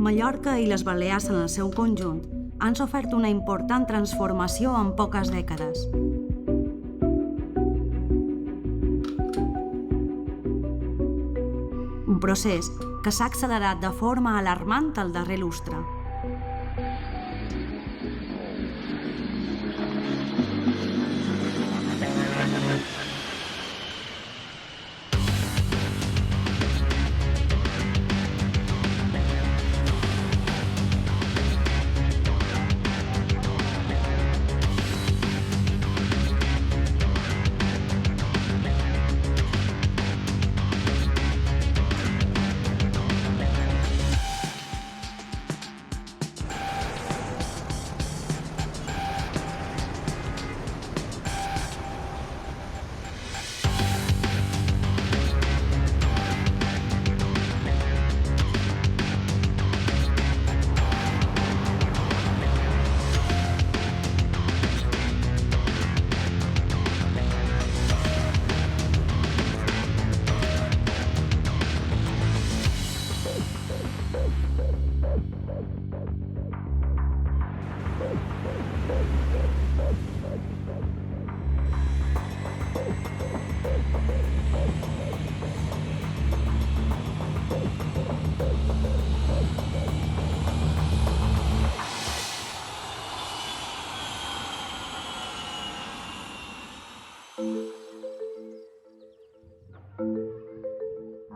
Mallorca i les Balears en el seu conjunt han sofert una important transformació en poques dècades. Un procés que s'ha accelerat de forma alarmant al darrer lustre.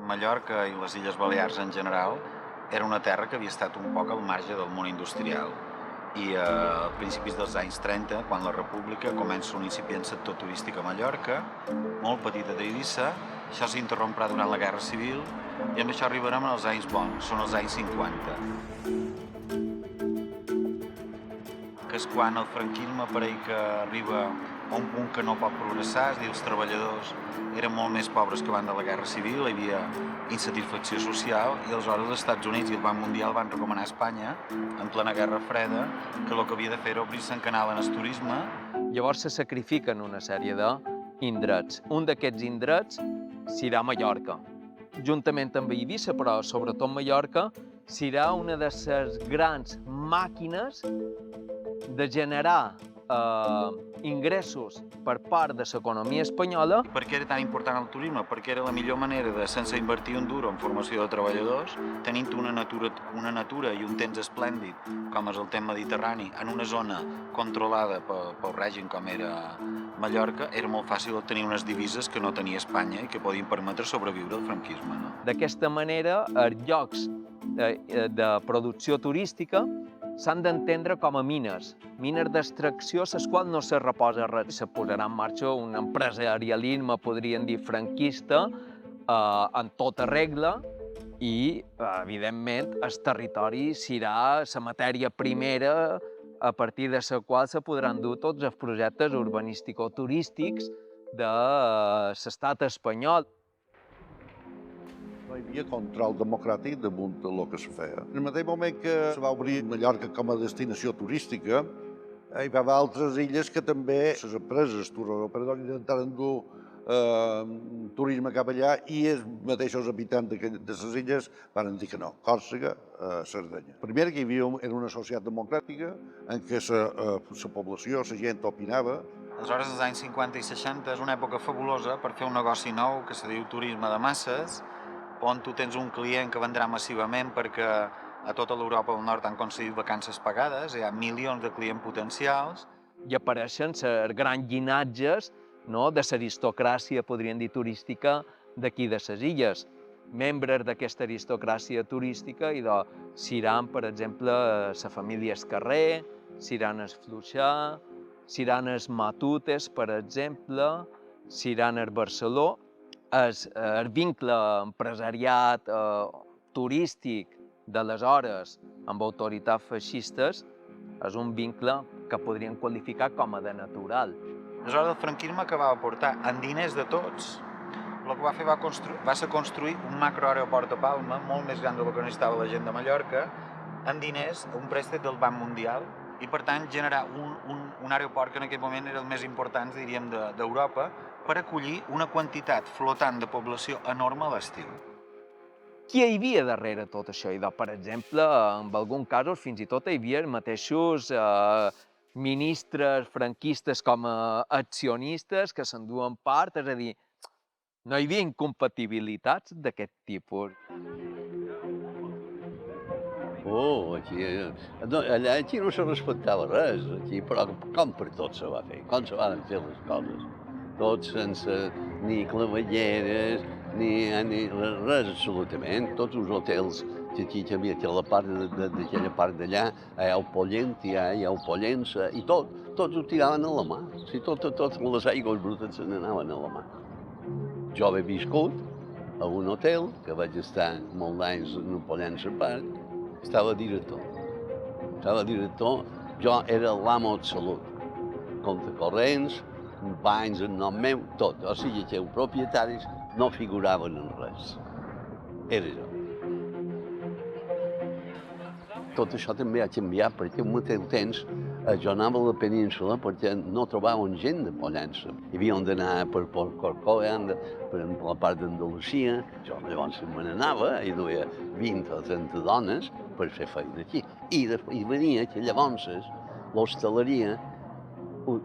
Mallorca i les Illes Balears en general era una terra que havia estat un poc al marge del món industrial i a principis dels anys 30, quan la República comença un incipient sector turístic a Mallorca, molt petit a Eivissa, això s'interromprà durant la Guerra Civil i amb això arribarem als anys bons, són els anys 50. Que és quan el franquisme pareix que arriba a un punt que no pot progressar, és a dir, els treballadors eren molt més pobres que abans de la Guerra Civil, hi havia insatisfacció social i aleshores els Estats Units i el Banc Mundial van recomanar a Espanya, en plena Guerra Freda, que el que havia de fer era obrir-se en canal en el turisme. Llavors se sacrifiquen una sèrie d'indrets. Un d'aquests indrets serà Mallorca, juntament amb Eivissa, però sobretot Mallorca, serà una de les grans màquines de generar ingressos per part de l'economia espanyola. Per què era tan important el turisme? Perquè era la millor manera de, sense invertir un duro en formació de treballadors, tenint una natura i un temps esplèndid, com és el temps mediterrani, en una zona controlada pel règim com era Mallorca, era molt fàcil obtenir unes divises que no tenia Espanya i que podien permetre sobreviure al franquisme. No? D'aquesta manera, els llocs de producció turística s'han d'entendre com a mines d'extracció, a les quals no se reposa res. Se posarà en marxa un empresarialisme, podríem dir, franquista, en tota regla, i, evidentment, el territori serà la matèria primera a partir de la qual se podran dur tots els projectes urbanístico-turístics de l'estat espanyol. No hi havia control democràtic damunt del que se feia. En el mateix moment que se va obrir Mallorca com a destinació turística, hi va haver altres illes que també les empreses turoperadores intentaren dur turisme cap allà i els mateixos habitants de les illes van dir que no, Còrsega, Sardenya. Primer que hi havia era una societat democràtica en què la població, la gent opinava. Aleshores, els anys 50 i 60 és una època fabulosa per fer un negoci nou que se diu turisme de masses, on tu tens un client que vendrà massivament perquè a tota l'Europa del Nord han concedit vacances pagades, hi ha milions de clients potencials. I apareixen els grans llinatges de l'aristocràcia, podríem dir, turística d'aquí de les illes. Membres d'aquesta aristocràcia turística seran, per exemple, la família Escarré, seran els Fluixà, seran els Matutes, per exemple, Siran el Barceló, el vincle empresariat turístic d'aleshores amb autoritats feixistes és un vincle que podríem qualificar com a de natural. Aleshores, el franquisme que va aportar en diners de tots, el que va fer va ser construir un macroaeroport a Palma, molt més gran del que necessitava la gent de Mallorca, en diners, un préstec del Banc Mundial, i per tant generar un aeroport que en aquell moment era el més important, diríem, d'Europa, per acollir una quantitat flotant de població enorme a l'estiu. Qui hi havia darrere tot això? I, per exemple, en alguns casos, fins i tot hi havia mateixos ministres franquistes com a accionistes que s'enduen part, és a dir, no hi havia incompatibilitats d'aquest tipus. Aquí no se respectava res, aquí, però com per tot se va fer, com se van fer les coses. Tots sense ni clavelleres, ni res absolutament. Tots els hotels que aquí hi havia, que a la part d'aquella part d'allà, hi ha el Pollença, hi ha el Pollença, i tots ho tiraven a la mà. O sigui, totes les aigües brutes se n'anaven a la mà. Jo he viscut a un hotel, que vaig estar molts anys en el Pollença Park, estava director. Jo era l'amo absolut. Compte corrents, banys en nom meu, tot. O sigui que els propietaris no figuraven en res. Era jo. Tot això també ha canviat perquè al mateix temps jo anava a la península perquè no trobaven gent de Pollença. Hi havíem d'anar per Corcoa, per la part d'Andalusia. Jo llavors me n'anava i duia 20 o 30 dones per fer feina aquí. I venia que llavors l'hostaleria,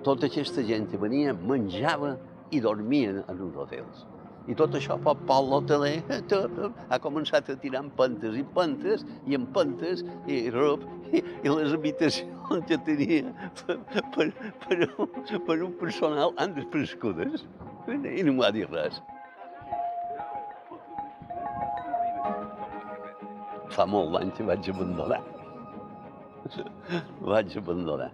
tota aquesta gent que venia menjava i dormia en uns hotels. I tot això, l'hoteler ha començat a tirar empentes i empentes i empentes i les habitacions que tenia per un personal han desprescudes i no m'ha dit res. Fa molt d'anys que vaig abandonar. Vaig abandonar.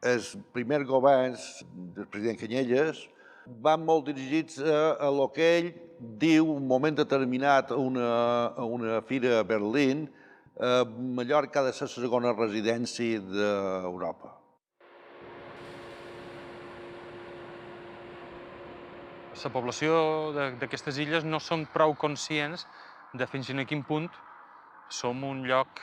Els primers governs del president Canyelles van molt dirigits a lo que ell diu un moment determinat a una fira a Berlín, Mallorca ha de ser la segona residència d'Europa. La població d'aquestes illes no són prou conscients de fins a quin punt som un lloc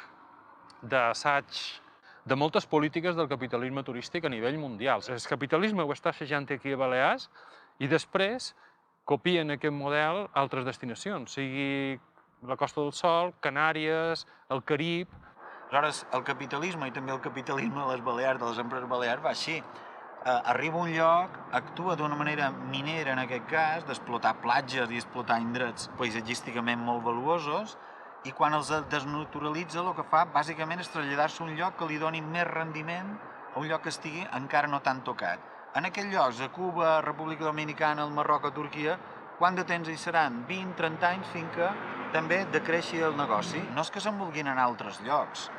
d'assaig de moltes polítiques del capitalisme turístic a nivell mundial. El capitalisme ho està assajant aquí a Balears i després copien aquest model a altres destinacions, sigui la Costa del Sol, Canàries, el Carib. Aleshores, el capitalisme i també el capitalisme de les Balears, de les empreses Balears, va així. Arriba a un lloc, actua d'una manera minera en aquest cas, d'explotar platges i explotar indrets paisatgísticament molt valuosos, i quan els desnaturalitza el que fa bàsicament és traslladar-se a un lloc que li doni més rendiment a un lloc que estigui encara no tan tocat. En aquests llocs, a Cuba, a República Dominicana, al Marroc, a Turquia, quant de temps hi seran? 20-30 anys fins que també decreixi el negoci. No és que se'n vulguin anar a altres llocs.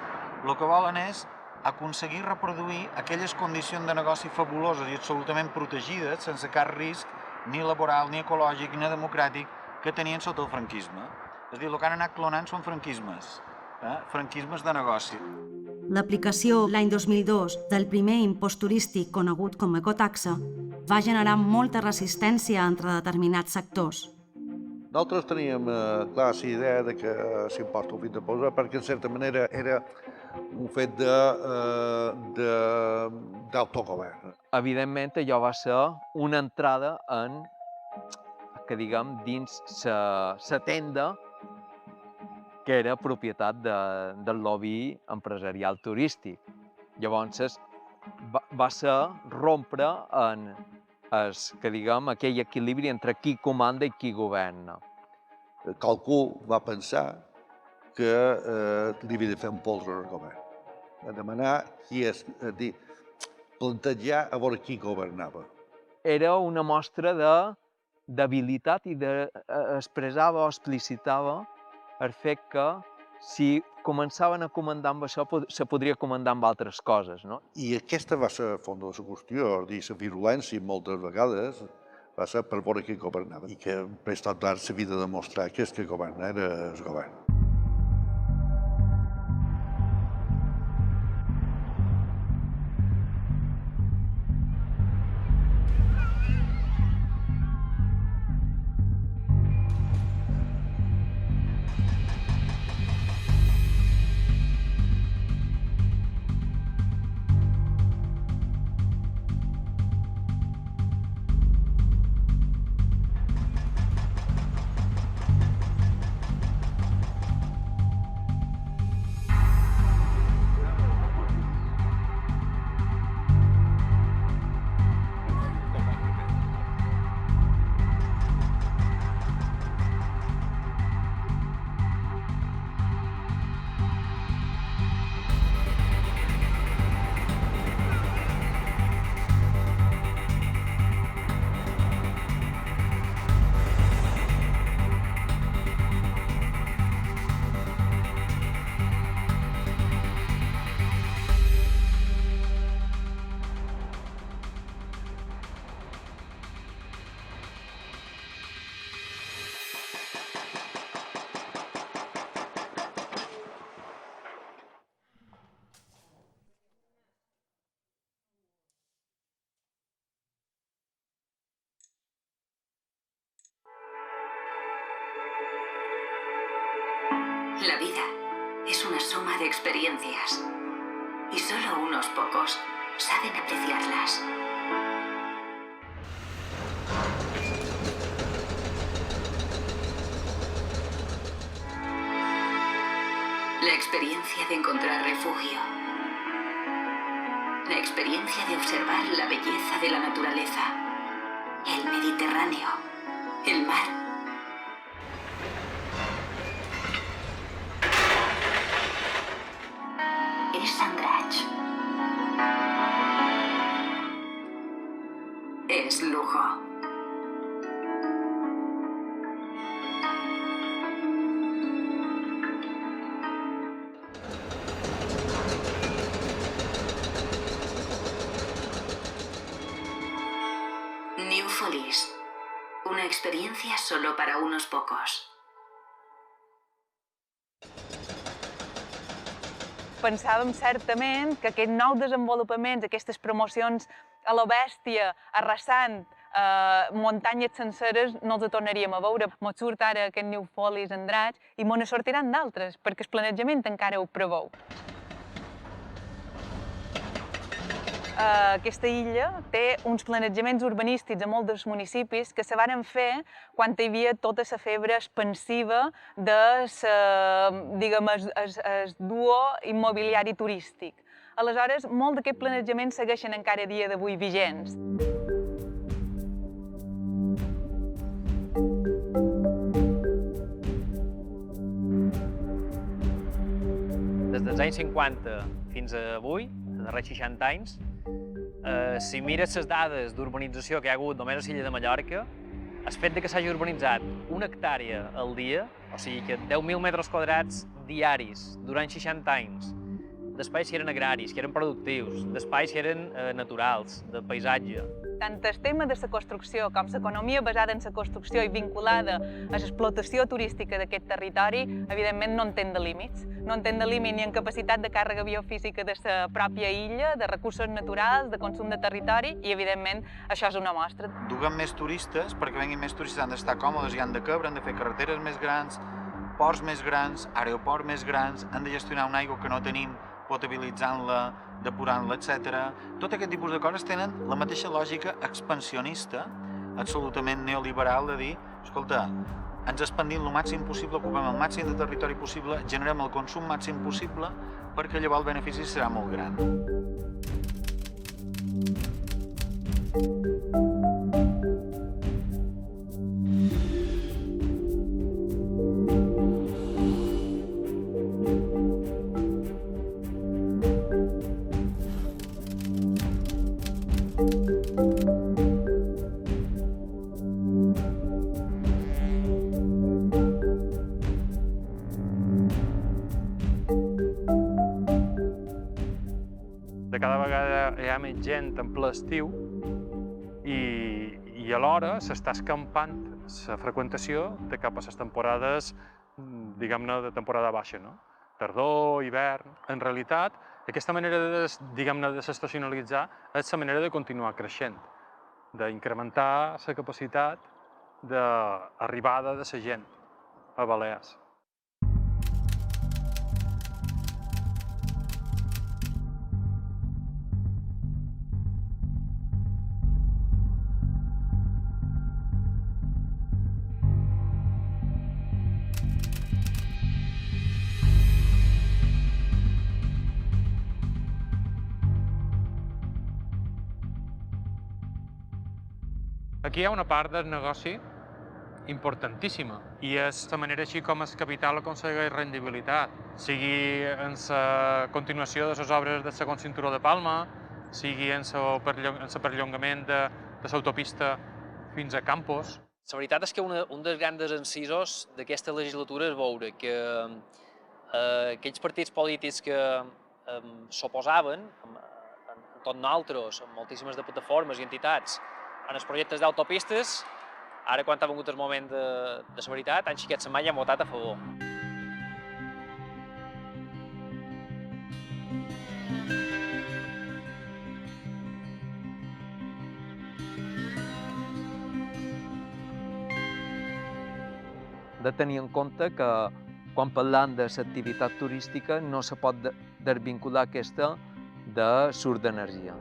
El que volen és aconseguir reproduir aquelles condicions de negoci fabuloses i absolutament protegides, sense cap risc, ni laboral, ni ecològic, ni democràtic, que tenien sota el franquisme. És a dir, el que han anat clonant són franquismes, franquismes de negoci. L'aplicació l'any 2002 del primer impost turístic conegut com a ecotaxa va generar molta resistència entre determinats sectors. Nosaltres teníem clar la idea de que l'impost ho havia de posar perquè, en certa manera, era un fet d'autogovern. Evidentment, allò va ser una entrada que diguem, dins la tenda que era propietat del lobby empresarial turístic. Llavors, va ser rompre en aquell equilibri entre qui comanda i qui governa. Qualcú va pensar que li havia de fer un polze al govern. Va demanar plantejar a veure qui governava. Era una mostra de debilitat i expressava o explicitava el fet que si començaven a comandar amb això, se podria comandar amb altres coses, no? I aquesta va ser el fons de la qüestió, la virulència moltes vegades va ser per veure qui governava i que més tard s'havia de demostrar que el que governa era el govern. La vida es una suma de experiencias y solo unos pocos saben apreciarlas. La experiencia de encontrar refugio. La experiencia de observar la belleza de la naturaleza. El Mediterráneo. El mar. És Andratx. És lujo. New Folies. Una experiencia solo para unos pocos. Pensàvem certament que aquests nous desenvolupaments, aquestes promocions a la bèstia, arrasant muntanyes senceres, no els tornaríem a veure. Mos surt ara aquest New Folies Andratx i mos ne sortiran d'altres, perquè el planejament encara ho preveu. Aquesta illa té uns planejaments urbanístics a molts dels municipis que se varen fer quan hi havia tota la febre expansiva de el duo immobiliari turístic. Aleshores, molts d'aquests planejaments segueixen encara a dia d'avui vigents. Des dels anys 50 fins a avui, els darrers 60 anys, si mires les dades d'urbanització que hi ha hagut només a l'illa de Mallorca, el fet que s'hagi urbanitzat 1 hectàrea al dia, o sigui que 10.000 metres quadrats diaris durant 60 anys, d'espais que eren agraris, que eren productius, d'espais que eren naturals, de paisatge. Tant el tema de la construcció com l'economia basada en la construcció i vinculada a l'explotació turística d'aquest territori, evidentment no entén de límits. No entén de límit ni en capacitat de càrrega biofísica de la pròpia illa, de recursos naturals, de consum de territori i, evidentment, això és una mostra. Duguem més turistes, perquè venguin més turistes han d'estar còmodes i han de cabre, han de fer carreteres més grans, ports més grans, aeroports més grans, han de gestionar una aigua que no tenim, potabilitzant-la, depurant-la, etc. Tot aquest tipus de coses tenen la mateixa lògica expansionista, absolutament neoliberal, de dir, escolta, ens expandim el màxim possible, ocupem el màxim de territori possible, generem el consum màxim possible, perquè llavors el benefici serà molt gran. de cada vegada hi ha més gent en ple estiu i alhora s'està escampant la freqüentació de cap a les temporades, diguem-ne, de temporada baixa, no? Tardor, hivern. En realitat, aquesta manera de, diguem-ne, de s'estacionalitzar és la manera de continuar creixent, d'incrementar la capacitat d'arribada de la gent a Balears. Aquí hi ha una part del negoci importantíssima i és la manera així com el capital aconsegueix rendibilitat, sigui en la continuació de les obres del segon cinturó de Palma, sigui en el perllongament de l'autopista fins a Campos. La veritat és que un dels grans encisos d'aquesta legislatura és veure que aquells partits polítics que s'oposaven, tot nosaltres, amb moltíssimes de plataformes i entitats, en els projectes d'autopistes, ara quan ha vingut el moment de la veritat, han xiquet la mà i han votat a favor. De tenir en compte que quan parlam de l'activitat turística no se pot desvincular aquesta de l'ús d'energia.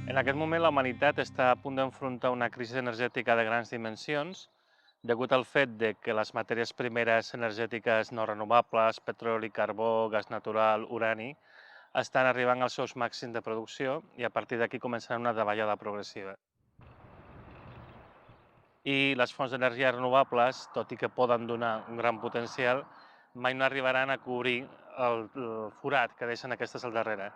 En aquest moment la humanitat està a punt d'enfrontar una crisi energètica de grans dimensions degut al fet que les matèries primeres energètiques no renovables, petroli, carbó, gas natural, urani, estan arribant als seus màxims de producció i a partir d'aquí començarà una davallada progressiva. I les fonts d'energia renovables, tot i que poden donar un gran potencial, mai no arribaran a cobrir el forat que deixen aquestes al darrere.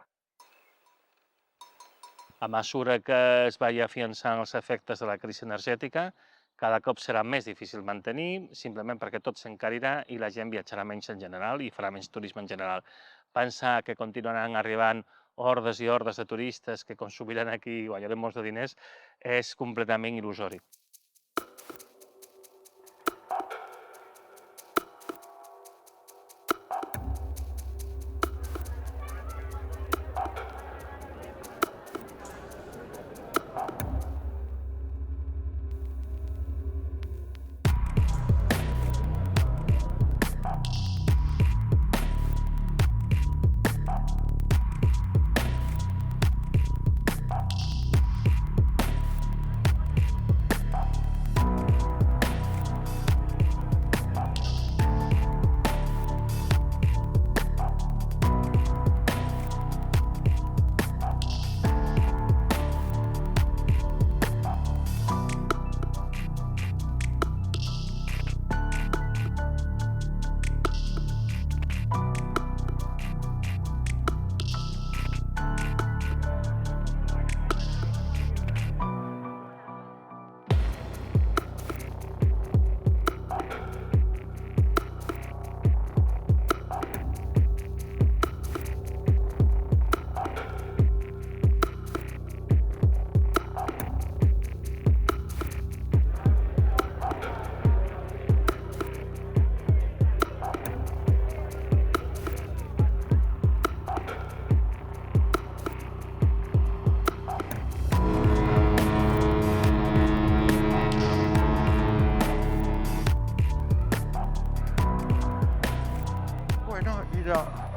A mesura que es vagi afiançant els efectes de la crisi energètica, cada cop serà més difícil mantenir, simplement perquè tot s'encarirà i la gent viatjarà menys en general i farà menys turisme en general. Pensar que continuaran arribant hordes i hordes de turistes que consumiran aquí i guanyaran molts de diners és completament il·lusori.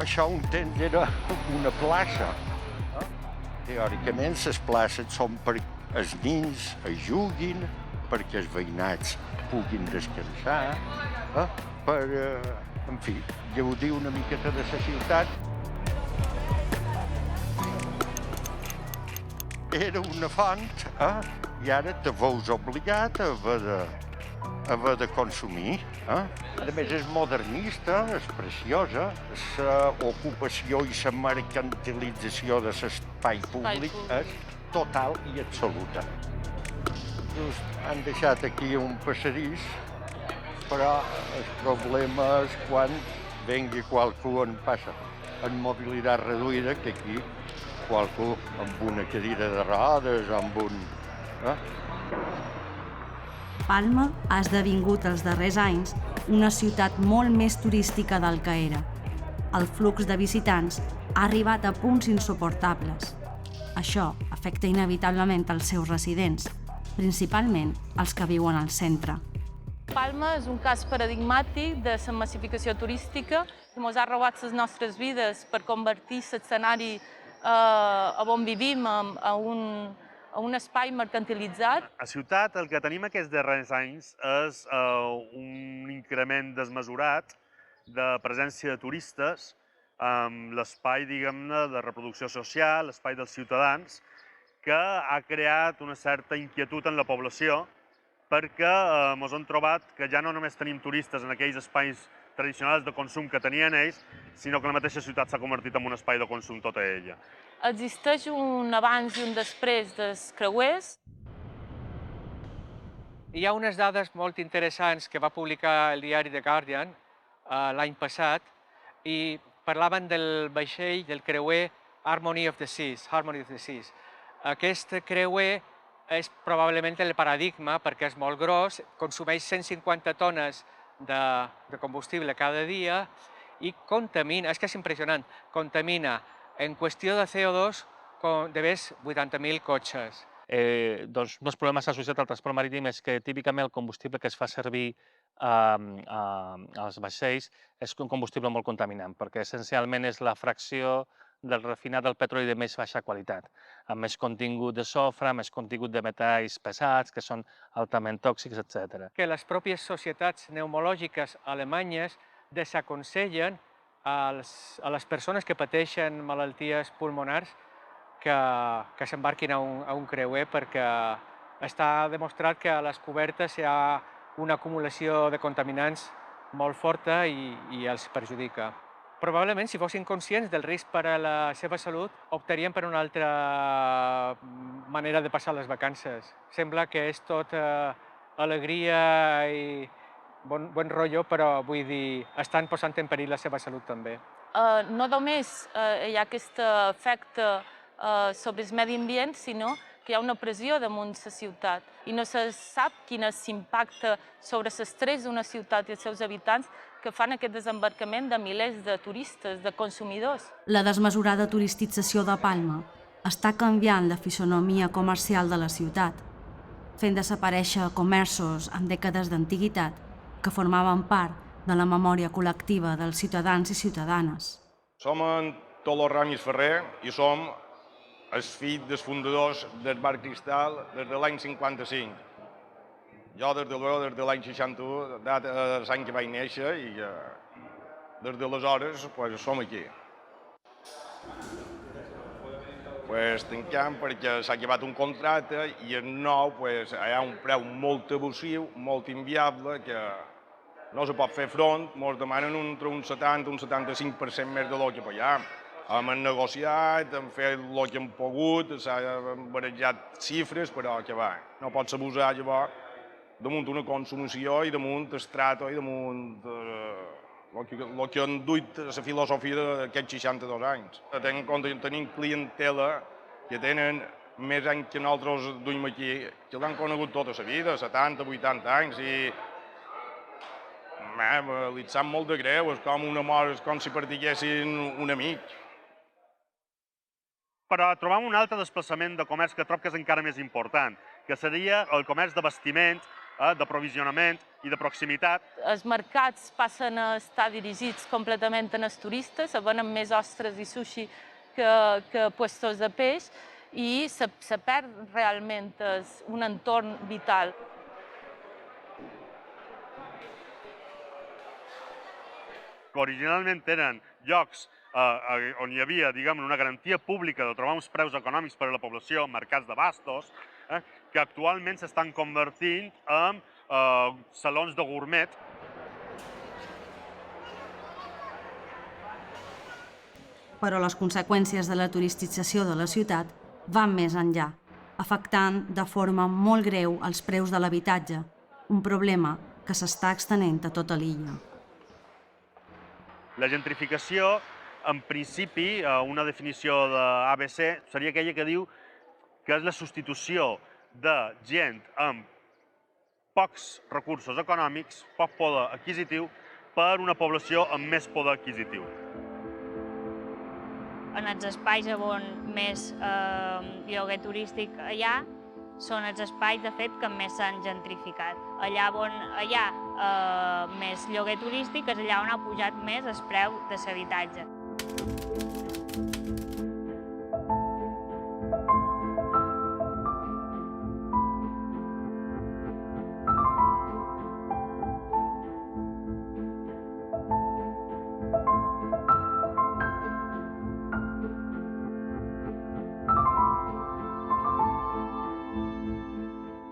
Això un temps era una plaça. Teòricament, les places són per els nens juguin, perquè els veïnats puguin descansar, per En fi, gaudir una miqueta de la ciutat. Era una font, i ara te veus obligat a haver de consumir. A més, és modernista, és preciosa, l'ocupació i la mercantilització de l'espai públic és total i absoluta. Just han deixat aquí un passadís, però el problema és quan vengui qualcú en passa en mobilitat reduïda, que aquí qualcú amb una cadira de rodes o amb un... Palma ha esdevingut els darrers anys una ciutat molt més turística del que era. El flux de visitants ha arribat a punts insuportables. Això afecta inevitablement els seus residents, principalment els que viuen al centre. Palma és un cas paradigmàtic de la massificació turística que ens ha robat les nostres vides per convertir l'escenari on vivim a un espai mercantilitzat. A ciutat el que tenim aquests darrers anys és un increment desmesurat de presència de turistes amb l'espai, diguem-ne, de reproducció social, l'espai dels ciutadans, que ha creat una certa inquietud en la població perquè ens hem trobat que ja no només tenim turistes en aquells espais tradicionals de consum que tenien ells, sinó que la mateixa ciutat s'ha convertit en un espai de consum tota ella. Existeix un abans i un després dels creuers. Hi ha unes dades molt interessants que va publicar el diari The Guardian l'any passat i parlaven del vaixell, del creuer Harmony of the Seas. Aquest creuer és probablement el paradigma perquè és molt gros, consumeix 150 tones de combustible cada dia i contamina, és que és impressionant, contamina en qüestió de CO2 de més 80.000 cotxes. Doncs un dels problemes associats al transport marítim és que típicament el combustible que es fa servir als vaixells és un combustible molt contaminant, perquè essencialment és la fracció del refinat del petroli de més baixa qualitat, amb més contingut de sofre, més contingut de metalls pesats, que són altament tòxics, etc. Que les pròpies societats pneumològiques alemanyes desaconsellen a les persones que pateixen malalties pulmonars que s'embarquin a un creuer perquè està demostrat que a les cobertes hi ha una acumulació de contaminants molt forta i els perjudica. Probablement, si fossin conscients del risc per a la seva salut, optarien per una altra manera de passar les vacances. Sembla que és tot alegria i bon rotllo, però vull dir, estan posant en perill la seva salut també. No només hi ha aquest efecte sobre el medi ambient, sinó que hi ha una pressió damunt la ciutat i no se sap quin és l'impacte sobre l'estrès d'una ciutat i els seus habitants que fan aquest desembarcament de milers de turistes, de consumidors. La desmesurada turisticització de Palma està canviant la fisonomia comercial de la ciutat, fent desaparèixer comerços amb dècades d'antiguitat que formaven part de la memòria col·lectiva dels ciutadans i ciutadanes. Som en Tolo Ramis Ferrer i som els fills dels fundadors del Bar Cristal des de l'any 55. Jo, des de l'any 61, l'any que vaig néixer, i des d'aleshores som aquí. Tancam perquè s'ha acabat un contracte i el nou hi ha un preu molt abusiu, molt inviable, que no se pot fer front, ens demanen entre un 70 i un 75% més de lo que pagam. Hem negociat, hem fet el que hem pogut, s'han barrejat xifres, però que va, no pots abusar llavors damunt una consumació i damunt el trato i damunt el que han duit la filosofia d'aquests 62 anys. Tenint en compte que tenim clientela que tenen més anys que nosaltres duim aquí, que l'han conegut tota la vida, 70, 80 anys, i li sap molt de greu, és com una mort, és com si perdiguessin un amic. Però trobam un altre desplaçament de comerç que trobo que és encara més important, que seria el comerç d'abastiment, d'aprovisionament i de proximitat. Els mercats passen a estar dirigits completament als turistes, se venen més ostres i sushi que puestos de peix i se perd realment un entorn vital. que originalment eren llocs on hi havia, diguem, una garantia pública de trobar uns preus econòmics per a la població, mercats d'abastos, que actualment s'estan convertint en salons de gourmet. Però les conseqüències de la turisticització de la ciutat van més enllà, afectant de forma molt greu els preus de l'habitatge, un problema que s'està extenent a tota l'illa. La gentrificació, en principi, una definició d'ABC seria aquella que diu que és la substitució de gent amb pocs recursos econòmics, poc poder adquisitiu, per una població amb més poder adquisitiu. En els espais on més lloguer turístic hi ha, són els espais, de fet, que més s'han gentrificat. Allà on hi ha més lloguer turístic és allà on ha pujat més el preu de l'habitatge.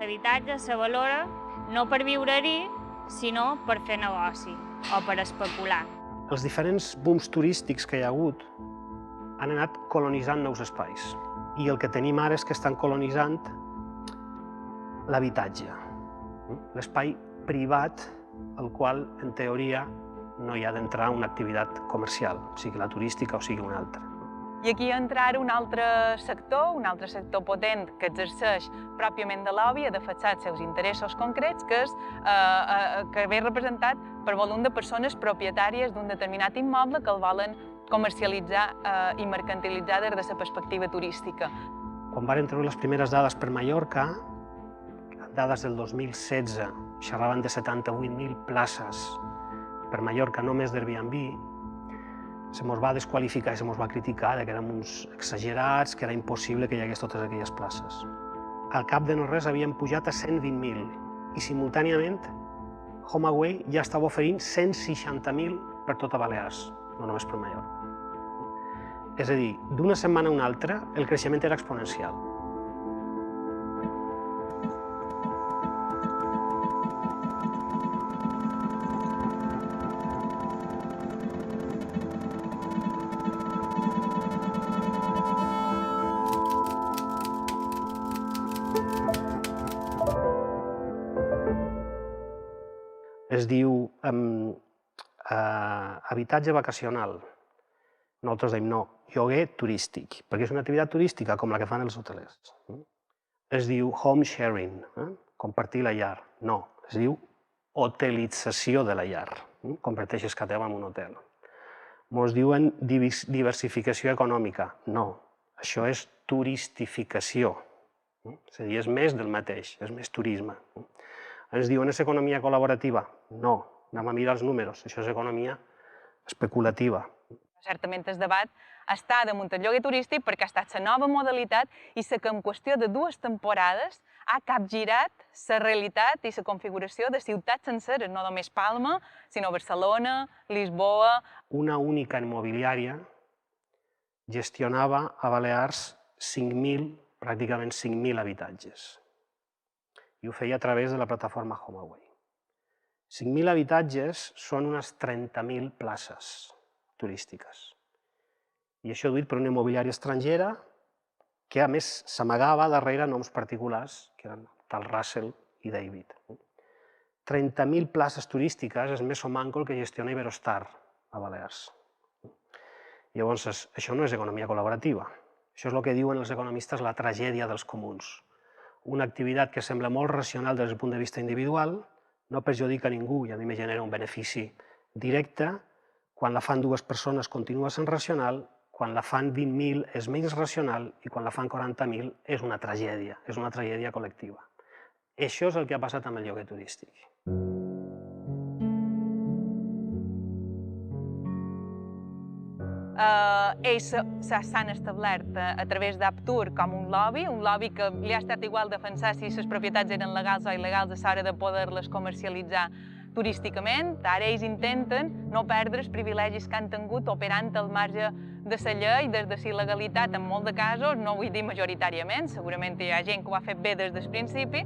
L'habitatge se valora no per viure-hi, sinó per fer negoci o per especular. Els diferents booms turístics que hi ha hagut han anat colonitzant nous espais. I el que tenim ara és que estan colonitzant l'habitatge, l'espai privat al qual, en teoria, no hi ha d'entrar una activitat comercial, sigui la turística o sigui una altra. I aquí entra ara un altre sector potent que exerceix pròpiament de lobby, a defensar els seus interessos concrets, que ve representat per volum de persones propietàries d'un determinat immoble que el volen comercialitzar i mercantilitzar des de la perspectiva turística. Quan van treure les primeres dades per Mallorca, dades del 2016, xerraven de 78.000 places per Mallorca només d'Airbnb, se mos va desqualificar i se mos va criticar que érem uns exagerats, que era impossible que hi hagués totes aquelles places. Al cap de no res havien pujat a 120.000 i simultàniament HomeAway ja estava oferint 160.000 per tota Balears, no només per Mallorca. És a dir, d'una setmana a una altra el creixement era exponencial. Es diu habitatge vacacional. Nosaltres diem no, lloguer turístic, perquè és una activitat turística com la que fan els hotelers. Es diu home sharing, compartir la llar. No, es diu hotelització de la llar. Converteixes casa teva en un hotel. Ens diuen diversificació econòmica. No, això és turistificació. És a dir, és més del mateix, és més turisme. Ens diuen és economia col·laborativa. No, anem a mirar els números, això és economia especulativa. Certament el debat està damunt del lloguer turístic perquè ha estat la nova modalitat i la que en qüestió de 2 temporades ha capgirat la realitat i la configuració de ciutats senceres, no només Palma, sinó Barcelona, Lisboa. Una única immobiliària gestionava a Balears pràcticament 5.000 habitatges. I ho feia a través de la plataforma HomeAway. 5.000 habitatges són unes 30.000 places turístiques. I això duit per una immobiliària estrangera que, a més, s'amagava darrere noms particulars, que eren tal Russell i David. 30.000 places turístiques és més o manco el que gestiona Iberostar a Balears. Llavors, això no és economia col·laborativa. Això és el que diuen els economistes la tragèdia dels comuns. Una activitat que sembla molt racional des del punt de vista individual, no perjudica a ningú i a mi me genera un benefici directe. Quan la fan 2 persones continua sent racional, quan la fan 20.000 és menys racional i quan la fan 40.000 és una tragèdia col·lectiva. Això és el que ha passat amb el lloguer turístic. Ells s'han establert a través d'Aptur com un lobby que li ha estat igual defensar si les propietats eren legals o il·legals a l'hora de poder-les comercialitzar turísticament. Ara ells intenten no perdre els privilegis que han tingut operant al marge de la llei des de la legalitat en molts de casos, no vull dir majoritàriament, segurament hi ha gent que ho ha fet bé des del principi.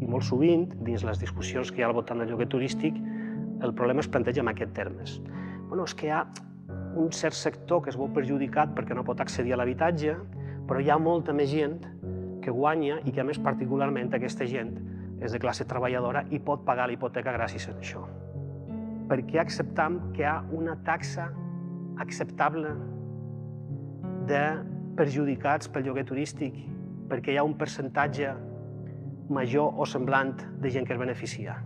I molt sovint, dins les discussions que hi ha al voltant del lloguer turístic, el problema es planteja en aquests termes. És que hi ha un cert sector que es veu perjudicat perquè no pot accedir a l'habitatge, però hi ha molta més gent que guanya i que, a més, particularment aquesta gent és de classe treballadora i pot pagar la hipoteca gràcies a això. Per què acceptam que hi ha una taxa acceptable de perjudicats pel lloguer turístic? Perquè hi ha un percentatge major o semblant de gent que es beneficia.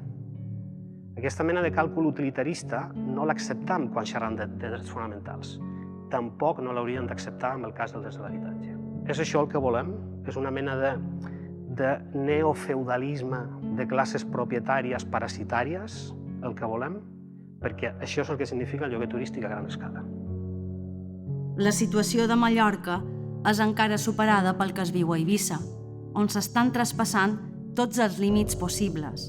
Aquesta mena de càlcul utilitarista no l'acceptam quan xerram de drets fonamentals. Tampoc no l'hauríem d'acceptar en el cas del dret de l'habitatge. És això el que volem? És una mena de neofeudalisme de classes propietàries parasitàries el que volem? Perquè això és el que significa el lloguer turístic a gran escala. La situació de Mallorca és encara superada pel que es viu a Eivissa, on s'estan traspassant tots els límits possibles.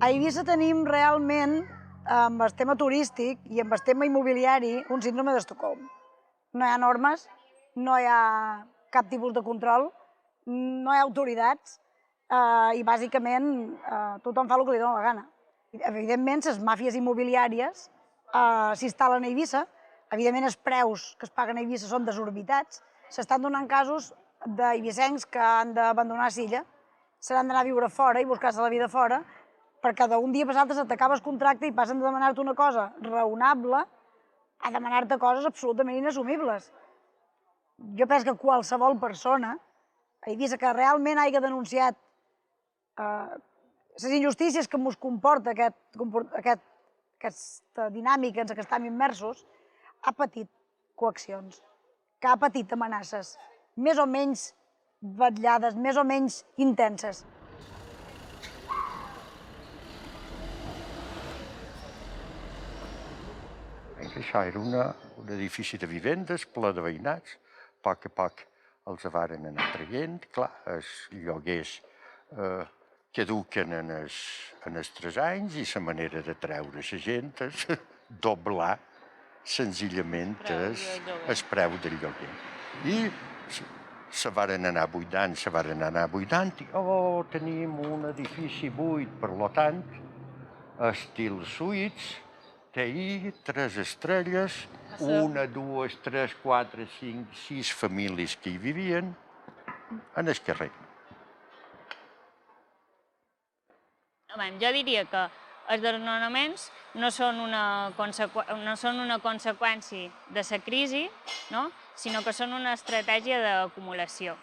A Eivissa tenim realment, amb el tema turístic i amb el tema immobiliari, un síndrome d'Estocolm. No hi ha normes, no hi ha cap tipus de control, no hi ha autoritats i bàsicament tothom fa el que li dona la gana. Evidentment, les màfies immobiliàries s'instal·len a Eivissa, evidentment els preus que es paguen a Eivissa són desorbitats, s'estan donant casos d'eivissencs que han d'abandonar Silla, se n'han d'anar a viure fora i buscar-se la vida fora, perquè d'un dia per l'altre t'acabes contracte i passen de demanar-te una cosa raonable a demanar-te coses absolutament inassumibles. Jo penso que qualsevol persona a Eivissa que realment hagi denunciat les injustícies que ens comporta aquesta dinàmica en què estem immersos, ha patit coaccions, que ha patit amenaces, més o menys vetllades, més o menys intenses. Això era un edifici de vivendes ple de veïnats. A poc a poc els varen anar traient. Clar, els lloguers caduquen en els 3 anys i la manera de treure la gent és doblar senzillament el preu del lloguer. I se varen anar buidant, i tenim un edifici buit, per tant, estil suites, TI, 3 estrelles, 1, 2, 3, 4, 5, 6 famílies que hi vivien en el carrer. Jo diria que els desnonaments no són una conseqüència de la crisi, sinó que són una estratègia d'acumulació.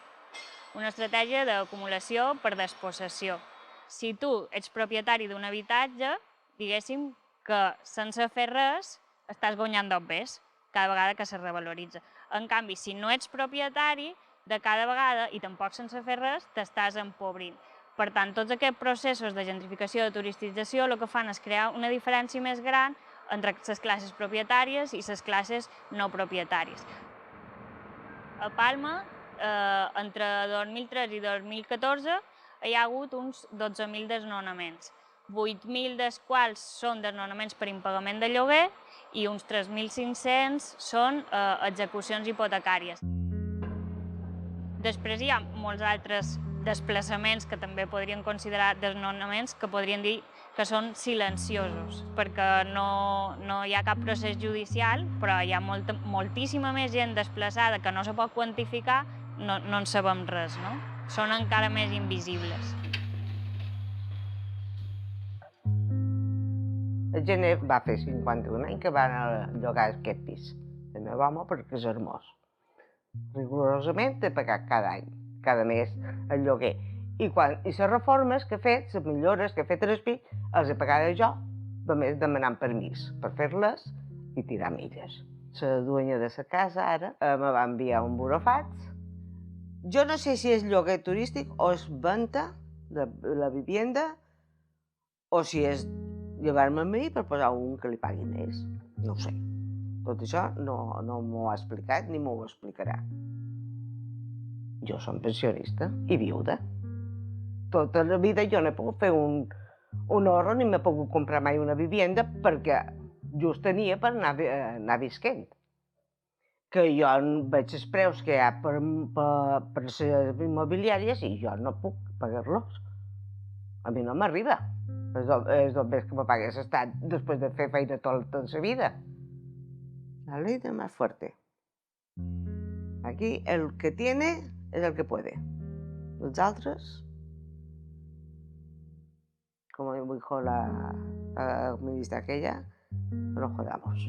Una estratègia d'acumulació per despossessió. Si tu ets propietari d'un habitatge, diguéssim que sense fer res estàs guanyant dobbers cada vegada que se revaloritza. En canvi, si no ets propietari, de cada vegada, i tampoc sense fer res, t'estàs empobrint. Per tant, tots aquests processos de gentrificació, de turisticització, el que fan és crear una diferència més gran entre les classes propietàries i les classes no propietàries. A Palma, entre 2003 i 2014, hi ha hagut uns 12.000 desnonaments. 8.000 dels quals són desnonaments per impagament de lloguer i uns 3.500 són execucions hipotecàries. Després hi ha molts altres desplaçaments que també podrien considerar desnonaments, que podrien dir que són silenciosos, perquè no hi ha cap procés judicial, però hi ha moltíssima més gent desplaçada que no se pot quantificar, no en sabem res, no? Són encara més invisibles. El gener va fer 51 anys que van llogar aquest pis. El meu home perquè és hermós. Rigorosament he pagat cada any, cada mes, el lloguer. I les reformes que he fet, les millores que he fet en el pis, els he pagat jo, només demanant permís per fer-les i tirar milles. La dueña de la casa ara me va enviar un burofats. Jo no sé si és lloguer turístic o és venda de la vivienda o si és llevar-me a mi per posar un que li pagui més. No ho sé. Tot això no m'ho ha explicat ni m'ho explicarà. Jo som pensionista i viuda. tota la vida jo no he pogut fer un ahorro ni m'he pogut comprar mai una vivienda perquè just tenia per anar visquent. Que jo veig els preus que hi ha per les immobiliàries i jo no puc pagar-los. A mi no m'arriba. És el més que me paga l'Estat després de fer feina tota la vida. La ley de más fuerte. Aquí el que tiene es el que puede. Los altres, como dijo la ministra aquella, no jodamos.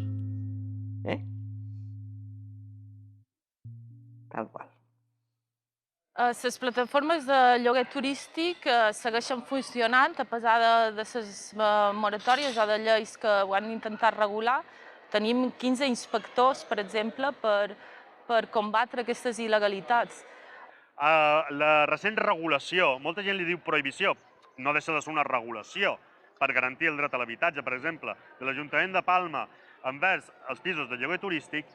Tal qual. Les plataformes de lloguer turístic segueixen funcionant a pesar de les moratòries o de lleis que ho han intentat regular. Tenim 15 inspectors, per exemple, per combatre aquestes il·legalitats. La recent regulació, molta gent li diu prohibició, no deixa de ser una regulació per garantir el dret a l'habitatge, per exemple, de l'Ajuntament de Palma envers els pisos de lloguer turístic.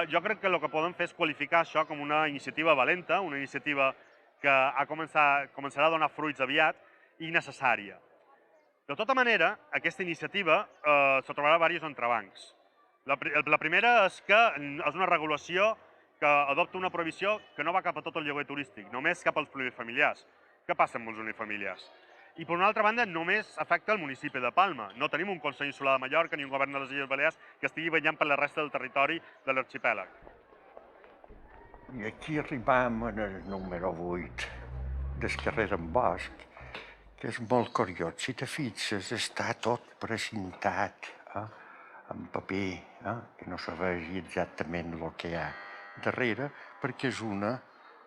Jo crec que el que podem fer és qualificar això com una iniciativa valenta, una iniciativa que començarà a donar fruits aviat i necessària. De tota manera, aquesta iniciativa se trobarà diversos entrebancs. La primera és que és una regulació que adopta una prohibició que no va cap a tot el lloguer turístic, només cap als plurifamiliars. Què passa amb els unifamiliars? I per una altra banda, només afecta el municipi de Palma. No tenim un Consell Insular de Mallorca ni un govern de les Illes Balears que estigui vetllant per la resta del territori de l'arxipèlag. I aquí arribam al número 8 del carrer d'en Bosch, que és molt curiós. Si te fixes, està tot precintat en paper, que no se vegi exactament el que hi ha darrere, perquè és una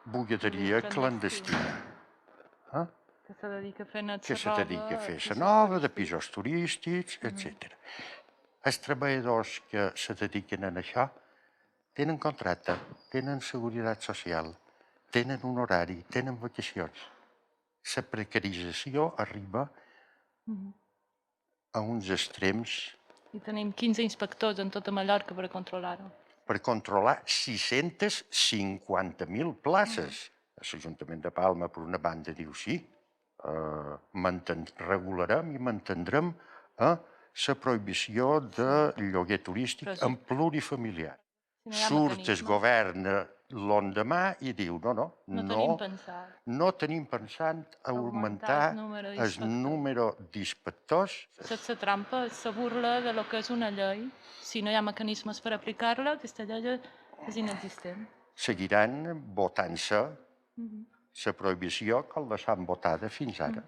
bugaderia clandestina. Que se dedica a fer la nova, de pisos turístics, etc. Els treballadors que se dediquen a això tenen contracte, tenen seguretat social, tenen un horari, tenen vacacions. La precarització arriba a uns extrems. I tenim 15 inspectors en tota Mallorca per controlar-ho. Per controlar 650.000 places. L'Ajuntament de Palma, per una banda, diu sí, regularem i mantindrem la prohibició de lloguer turístic en plurifamiliar. Surt el govern l'endemà i diu no tenim pensat augmentar el número d'inspectors. La trampa és la burla de lo que és una llei. Si no hi ha mecanismes per aplicar-la, aquesta llei és inexistent. Seguiran votant-se la prohibició com la s'han votada fins ara.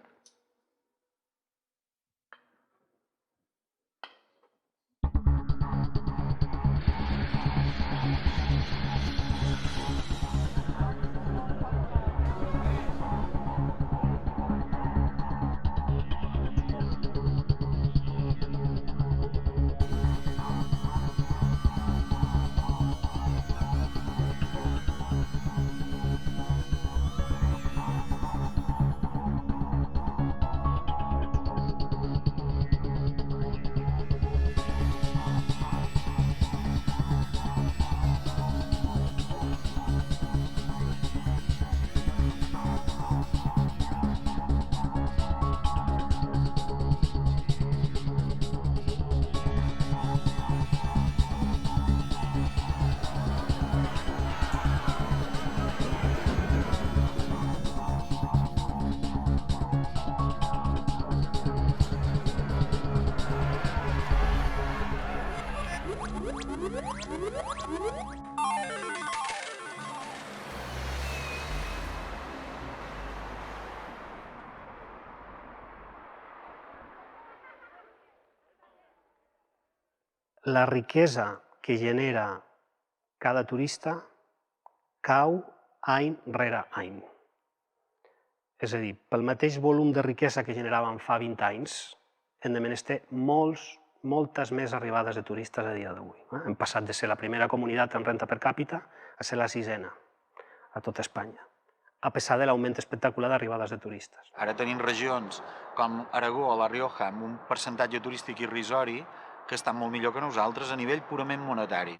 La riquesa que genera cada turista cau any rere any. És a dir, pel mateix volum de riquesa que generàvem fa 20 anys, hem de menester moltes més arribades de turistes a dia d'avui. Hem passat de ser la primera comunitat en renta per càpita a ser la 6ena a tot Espanya, a pesar de l'augment espectacular d'arribades de turistes. Ara tenim regions com Aragó o La Rioja amb un percentatge turístic irrisori que estan molt millor que nosaltres a nivell purament monetari.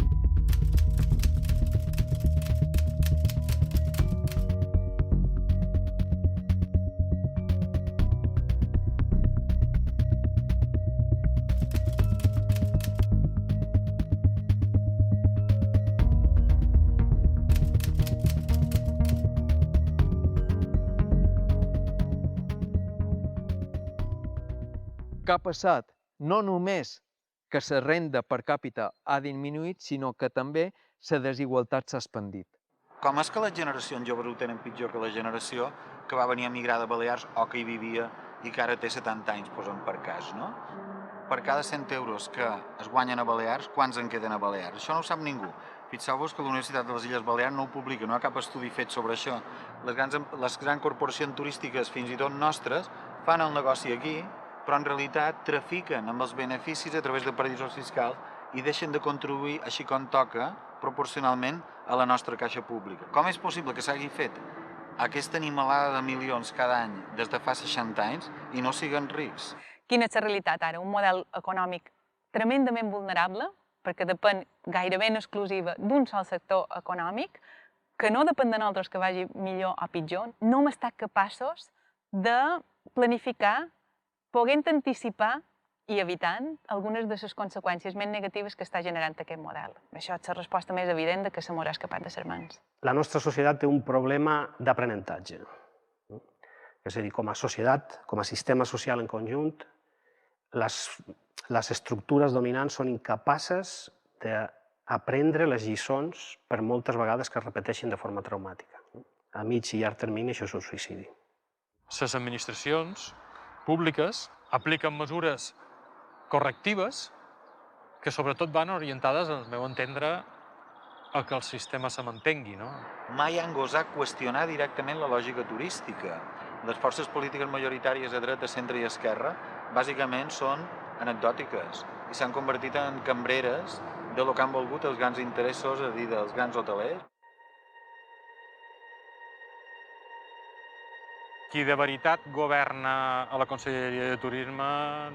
què ha passat? No només que la renda per càpita ha disminuït, sinó que també la desigualtat s'ha expandit. Com és que les generacions joves ho tenen pitjor que la generació que va venir a migrar de Balears o que hi vivia i que ara té 70 anys, posem per cas, no? Per cada 100 euros que es guanyen a Balears, quants en queden a Balears? Això no ho sap ningú. Fixeu-vos que la Universitat de les Illes Balears no ho publica, no hi ha cap estudi fet sobre això. Les grans corporacions turístiques, fins i tot nostres, fan el negoci aquí, però en realitat trafiquen amb els beneficis a través de paradisos fiscals i deixen de contribuir, així com toca, proporcionalment a la nostra caixa pública. Com és possible que s'hagi fet aquesta animalada de milions cada any des de fa 60 anys i no siguen rics? Quina és la realitat ara? Un model econòmic tremendament vulnerable, perquè depèn gairebé en exclusiva d'un sol sector econòmic, que no depèn de nosaltres que vagi millor o pitjor. No hem estat capaços de planificar, podent anticipar i evitant algunes de les conseqüències més negatives que està generant aquest model. Això és la resposta més evident que se m'haurà escapat de les mans. La nostra societat té un problema d'aprenentatge. És a dir, com a societat, com a sistema social en conjunt, les estructures dominants són incapaces d'aprendre les lliçons per moltes vegades que es repeteixen de forma traumàtica. A mig i llarg termini això és un suïcidi. Les administracions públiques apliquen mesures correctives que sobretot van orientades, al meu entendre, a que el sistema se mantengui, no? Mai han gosat qüestionar directament la lògica turística. Les forces polítiques majoritàries de dreta, centre i esquerra bàsicament són anecdòtiques i s'han convertit en cambreres de lo que han volgut els grans interessos, és a dir, dels grans hotelers. Qui de veritat governa a la Conselleria de Turisme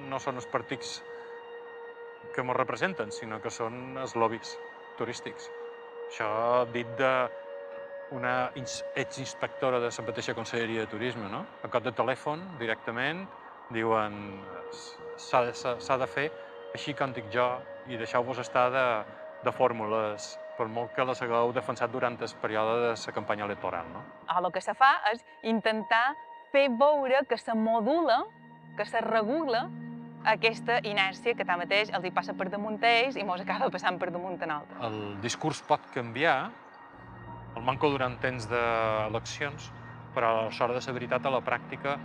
no són els partits que ens representen, sinó que són els lobbies turístics. Això dit d'una exinspectora de la mateixa Conselleria de Turisme, no? A cop de telèfon, directament, diuen s'ha de fer així com dic jo i deixeu-vos estar de fórmules, per molt que les hagueu defensat durant el període de la campanya electoral, no? El que se fa és intentar fer veure que se modula, que se regula aquesta inèrcia que tanmateix els hi passa per damunt a ells i mos acaba passant per damunt a nosaltres. El discurs pot canviar, el manco durant temps d'eleccions, però a l'hora de la veritat, a la pràctica,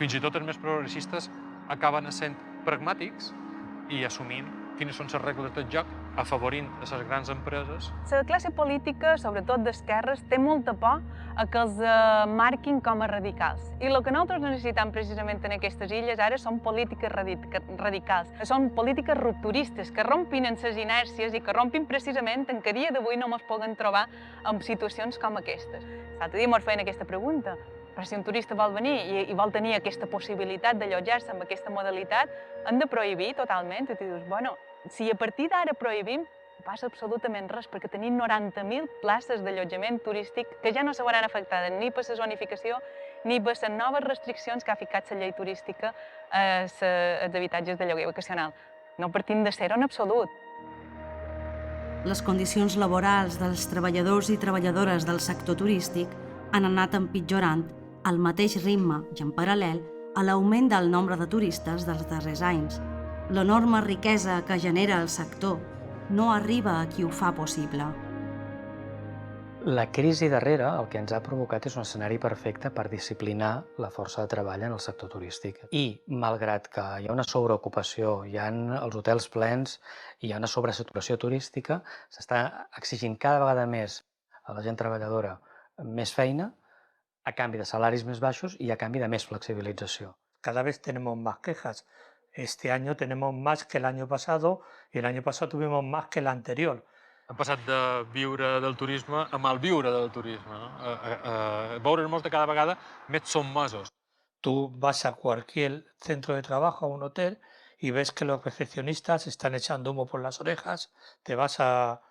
fins i tot els més progressistes acaben sent pragmàtics i assumint quines són les regles del joc, afavorint les grans empreses. La classe política, sobretot d'esquerres, té molta por a que els marquin com a radicals. I el que nosaltres necessitem precisament en aquestes illes ara són polítiques radicals. Són polítiques rupturistes, que rompin en les inèrcies i que rompin precisament en que a dia d'avui no ens poden trobar en situacions com aquestes. L'altre dia ens feien aquesta pregunta. Però si un turista vol venir i vol tenir aquesta possibilitat d'allotjar-se amb aquesta modalitat, han de prohibir totalment. I tu dius, bueno, si a partir d'ara prohibim, no passa absolutament res, perquè tenim 90.000 places d'allotjament turístic que ja no se veuran afectades ni per la zonificació ni per les noves restriccions que ha ficat la llei turística als habitatges de lloguer vacacional. No partim de zero en absolut. Les condicions laborals dels treballadors i treballadores del sector turístic han anat empitjorant al mateix ritme i en paral·lel a l'augment del nombre de turistes dels darrers anys. L'enorme riquesa que genera el sector no arriba a qui ho fa possible. La crisi darrere el que ens ha provocat és un escenari perfecte per disciplinar la força de treball en el sector turístic. I, malgrat que hi ha una sobreocupació, hi ha els hotels plens, hi ha una sobresaturació turística, s'està exigint cada vegada més a la gent treballadora més feina, a canvi de salaris més baixos i a canvi de més flexibilització. Cada vez tenemos más quejas. Este año tenemos más que el año pasado y el año pasado tuvimos más que el anterior. Hem passat de viure del turisme a malviure del turisme, no? A veure'ns de cada vegada més sotmesos. Tú vas a cualquier centro de trabajo, a un hotel, y ves que los recepcionistas están echando humo por las orejas, te vas a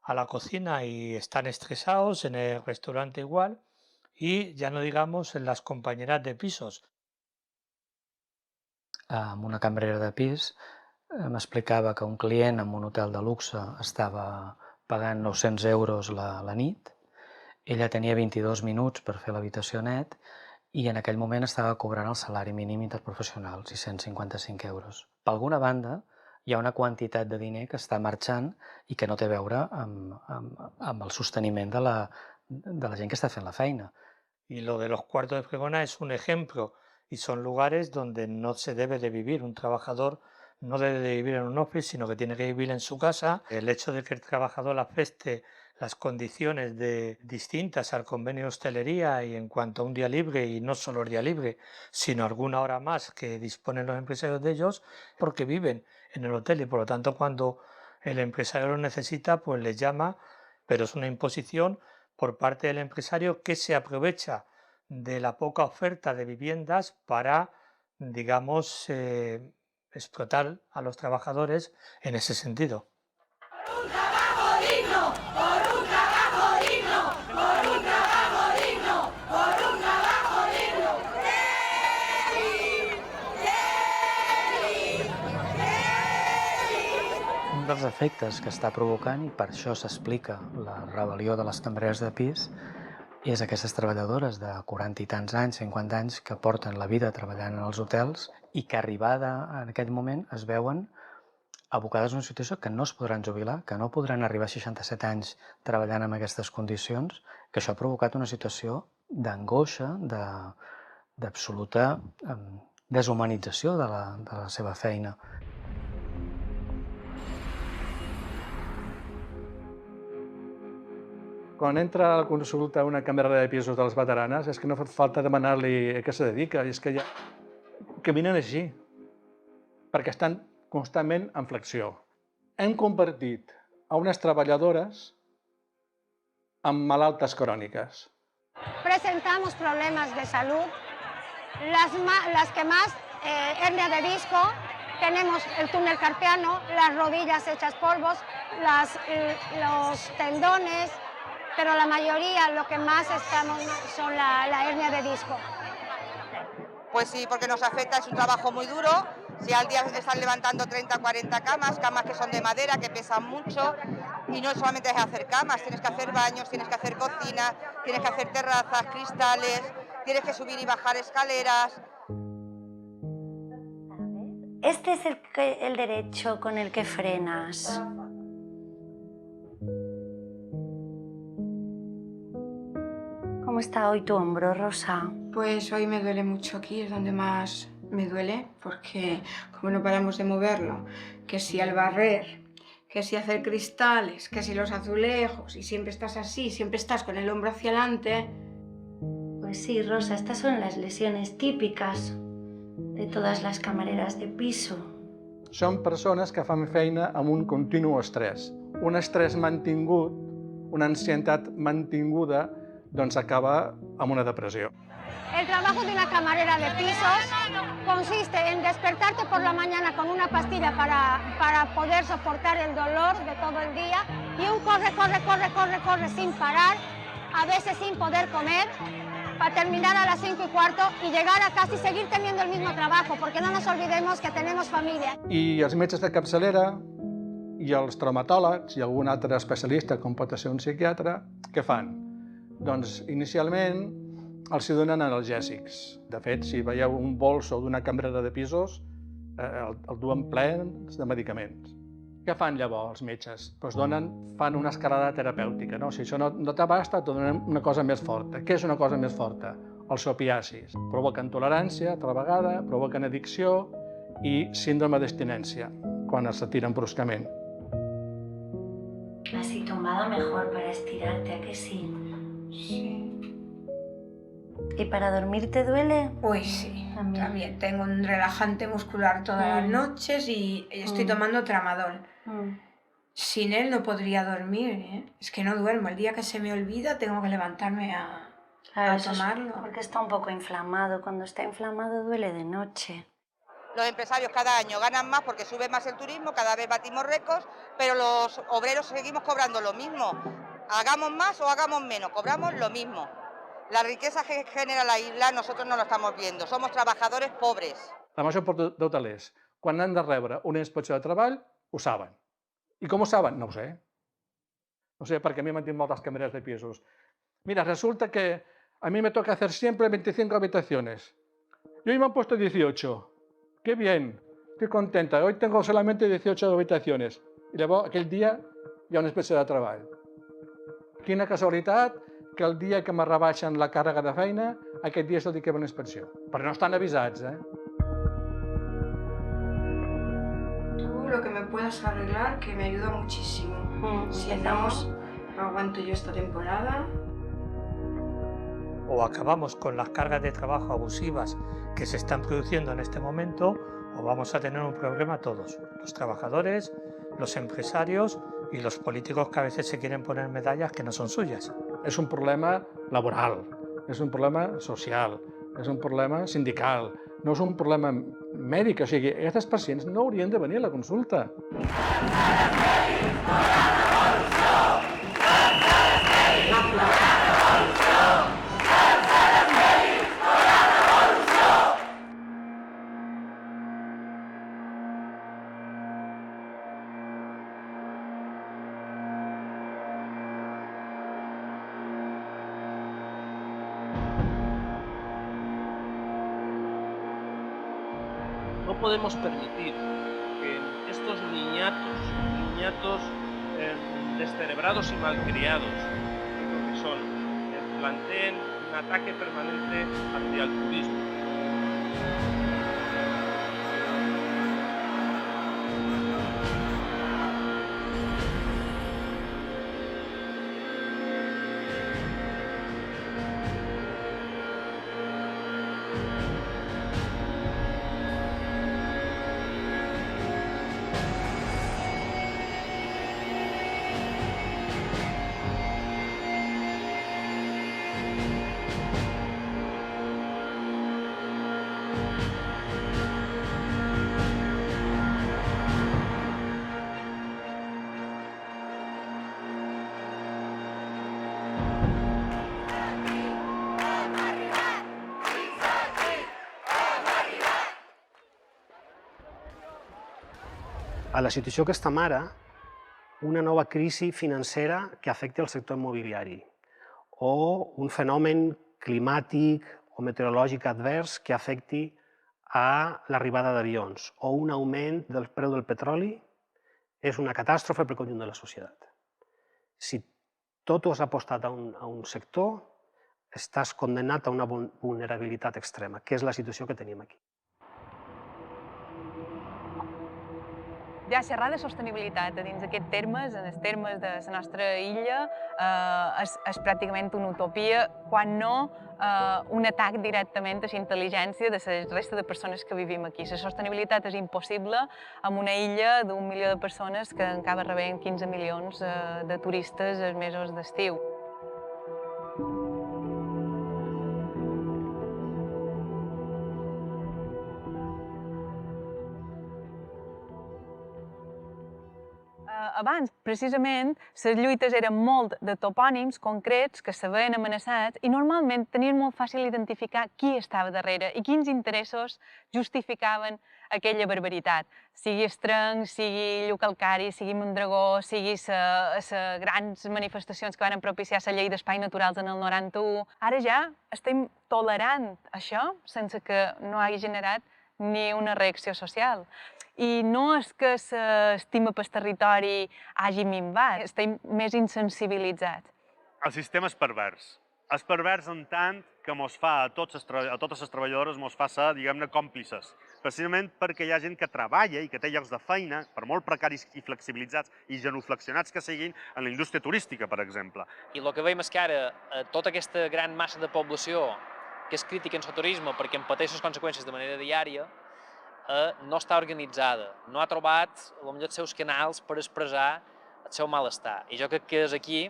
la cocina y están estresados, en el restaurante igual, y ya no digamos en las compañeras de pisos. Amb una cambrera de pis m'explicava que un client en un hotel de luxe estava pagant 900 euros la nit, ella tenia 22 minuts per fer l'habitació net i en aquell moment estava cobrant el salari mínim interprofessional, 655 euros. Per alguna banda, hi ha una quantitat de diner que està marxant i que no té a veure amb el sosteniment de la gent que està fent la feina. Y lo de los cuartos de fregona es un ejemplo, y son lugares donde no se debe de vivir. Un trabajador no debe de vivir en un office, sino que tiene que vivir en su casa. El hecho de que el trabajador afecte las condiciones distintas al convenio de hostelería y en cuanto a un día libre, y no solo el día libre, sino alguna hora más que disponen los empresarios de ellos, porque viven en el hotel y por lo tanto cuando el empresario lo necesita, pues les llama, pero es una imposición por parte del empresario que se aprovecha de la poca oferta de viviendas para, digamos, explotar a los trabajadores en ese sentido. ¡Por un trabajo digno! ¡Por un trabajo digno! ¡Por un trabajo digno! ¡Por un trabajo digno! Un dels efectes que està provocant, i per això s'explica la rebel·lió de les cambreres de pis, és aquestes treballadores de 40 i tants anys, 50 anys, que porten la vida treballant en els hotels i que arribada en aquell moment es veuen abocades a una situació que no es podran jubilar, que no podran arribar a 67 anys treballant en aquestes condicions, que això ha provocat una situació d'angoixa, d'absoluta deshumanització de la seva feina. Quan entra a la consulta una cambra de pisos de les veteranes és que no fa falta demanar-li a què se dedica, és que ja caminen així, perquè estan constantment en flexió. Hem convertit a unes treballadores en malaltes cròniques. Presentamos problemas de salud, las que más, hernia de disco, tenemos el túnel carpiano, las rodillas hechas polvos, los tendones, pero la mayoría lo que más estamos son la hernia de disco. Pues sí, porque nos afecta, es un trabajo muy duro. Si al día están levantando 30 o 40 camas que son de madera, que pesan mucho, y no solamente es hacer camas, tienes que hacer baños, tienes que hacer cocina, tienes que hacer terrazas, cristales, tienes que subir y bajar escaleras. Este es el derecho con el que frenas. ¿Cómo está hoy tu hombro, Rosa? Pues hoy me duele mucho aquí, es donde más me duele, porque como no paramos de moverlo, que si al barrer, que si hacer cristales, que si los azulejos, y siempre estás así, siempre estás con el hombro hacia adelante. Pues sí, Rosa, estas son las lesiones típicas de todas las camareras de piso. Són persones que fan feina amb un continu estrès. Un estrès mantingut, una ansietat mantinguda, doncs acaba amb una depressió. El trabajo de una camarera de pisos consiste en despertarte por la mañana con una pastilla para poder soportar el dolor de todo el día y un corre sin parar, a veces sin poder comer, para terminar a las 5:15 y llegar a casa y seguir teniendo el mismo trabajo, porque no nos olvidemos que tenemos familia. I els metges de capçalera i els traumatòlegs i algun altre especialista, com pot ser un psiquiatre, què fan? Doncs inicialment els donen analgèsics. De fet, si veieu un bolso d'una cambrera de pisos, el duen plens de medicaments. Què fan llavors els metges? Fan una escalada terapèutica. Si això no t'abasta, et donen una cosa més forta. Què és una cosa més forta? Els opiacis. Provoquen tolerància, altra vegada, provoquen addicció i síndrome d'abstinència, quan es retiren bruscament. Así tumbado mejor para estirarte, ¿a que sí? Sí. ¿Y para dormir te duele? Uy, sí, también. Tengo un relajante muscular todas las noches y estoy tomando tramadol. Sin él no podría dormir, ¿eh? Es que no duermo. El día que se me olvida tengo que levantarme a tomarlo. Porque está un poco inflamado. Cuando está inflamado duele de noche. Los empresarios cada año ganan más porque sube más el turismo, cada vez batimos récords, pero los obreros seguimos cobrando lo mismo. Hagamos más o hagamos menos, cobramos lo mismo. La riqueza que genera la isla nosotros no lo estamos viendo, somos trabajadores pobres. La major part d'hotelers, quan han de rebre una inspecció de treball, ho saben. I com ho saben? No ho sé. No ho sé, perquè a mi m'han dit moltes cambreres de pisos. Mira, resulta que a mí me toca hacer siempre 25 habitaciones. Y hoy me han puesto 18. ¡Qué bien! Estoy contenta. Hoy tengo solamente 18 habitacions. I llavors, aquell dia, hi ha una espècie de treball. Quina casualitat que el dia que me rebaixen la càrrega de feina, aquest dia és el dia que va a inspecció. Però no estan avisats, Tú lo que me puedas arreglar, que me ayuda muchísimo. Si no aguanto yo esta temporada. O acabamos con las cargas de trabajo abusivas que se están produciendo en este momento, o vamos a tener un problema todos, los trabajadores, los empresarios y los políticos que a veces se quieren poner medallas que no son suyas. És un problema laboral, és un problema social, és un problema sindical, no és un problema mèdic. O sigui, aquests pacients no haurien de venir a la consulta. No podemos permitir que estos niñatos descerebrados y malcriados, que son, planteen un ataque permanente hacia el turismo. A la situació que estem ara, una nova crisi financera que afecti el sector immobiliari o un fenomen climàtic o meteorològic advers que afecti a l'arribada d'avions o un augment del preu del petroli és una catàstrofe per al conjunt de la societat. Si tot ho has apostat a un sector, estàs condemnat a una vulnerabilitat extrema, que és la situació que tenim aquí. Ja xerrar de sostenibilitat dins d'aquests termes, en els termes de la nostra illa, és pràcticament una utopia, quan no un atac directament a la intel·ligència de la resta de persones que vivim aquí. La sostenibilitat és impossible en una illa d'1 milió de persones que acaba rebent 15 milions de turistes els mesos d'estiu. Abans, precisament, les lluites eren molt de topònims concrets que se veien amenaçats i normalment tenien molt fàcil identificar qui estava darrere i quins interessos justificaven aquella barbaritat. Sigui Estrenc, sigui Llucalcari, sigui Mondragó, sigui les grans manifestacions que van propiciar la llei d'espais naturals en el 91. Ara ja estem tolerant això sense que no hagi generat ni una reacció social. I no és que l'estima pel territori hagi minvat, estem més insensibilitzats. El sistema és pervers. És pervers en tant que mos fa a totes les treballadores mos fa ser, diguem-ne, còmplices. Precisament perquè hi ha gent que treballa i que té llocs de feina, per molt precaris i flexibilitzats i genuflexionats que siguin, en la indústria turística, per exemple. I el que veiem és que ara tota aquesta gran massa de població que és crítica en el turisme perquè en pateix les conseqüències de manera diària, no està organitzada, no ha trobat potser els seus canals per expressar el seu malestar. I jo crec que és aquí